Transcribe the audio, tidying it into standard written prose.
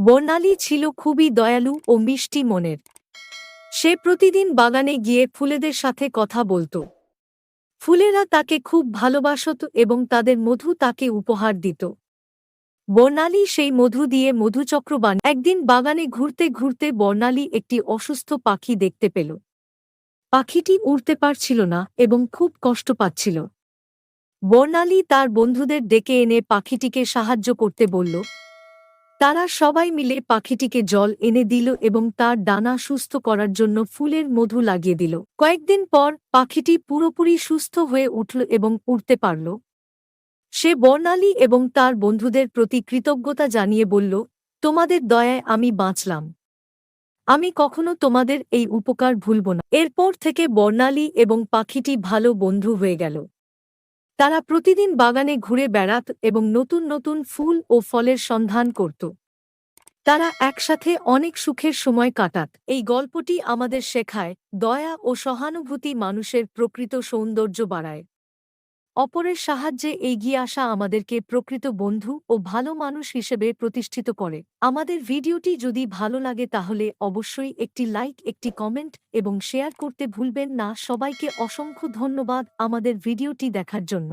বর্ণালী ছিল খুবই দয়ালু ও মিষ্টি মনের। সে প্রতিদিন বাগানে গিয়ে ফুলেদের সাথে কথা বলত। ফুলেরা তাকে খুব ভালোবাসত এবং তাদের মধু তাকে উপহার দিত। বর্ণালী সেই মধু দিয়ে মধুচক্র একদিন বাগানে ঘুরতে ঘুরতে বর্ণালী একটি অসুস্থ পাখি দেখতে পেল। পাখিটি উড়তে পারছিল না এবং খুব কষ্ট পাচ্ছিল। বর্ণালী তার বন্ধুদের ডেকে এনে পাখিটিকে সাহায্য করতে বলল। তারা সবাই মিলে পাখিটিকে জল এনে দিল এবং তার ডানা সুস্থ করার জন্য ফুলের মধু লাগিয়ে দিল। কয়েকদিন পর পাখিটি পুরোপুরি সুস্থ হয়ে উঠল এবং উড়তে পারল। সে বর্ণালী এবং তার বন্ধুদের প্রতি কৃতজ্ঞতা জানিয়ে বলল, তোমাদের দয়ায় আমি বাঁচলাম। আমি কখনো তোমাদের এই উপকার ভুলব না। এরপর থেকে বর্ণালী এবং পাখিটি ভালো বন্ধু হয়ে গেল। তারা প্রতিদিন বাগানে ঘুরে বেড়াত এবং নতুন নতুন ফুল ও ফলের সন্ধান করত। তারা একসাথে অনেক সুখের সময় কাটাত। এই গল্পটি আমাদের শেখায়, দয়া ও সহানুভূতি মানুষের প্রকৃত সৌন্দর্য বাড়ায়। অপরের সাহায্যে এগিয়ে আসা আমাদেরকে প্রকৃত বন্ধু ও ভালো মানুষ হিসেবে প্রতিষ্ঠিত করে। আমাদের ভিডিওটি যদি ভালো লাগে তাহলে অবশ্যই একটি লাইক, একটি কমেন্ট এবং শেয়ার করতে ভুলবেন না। সবাইকে অসংখ্য ধন্যবাদ আমাদের ভিডিওটি দেখার জন্য।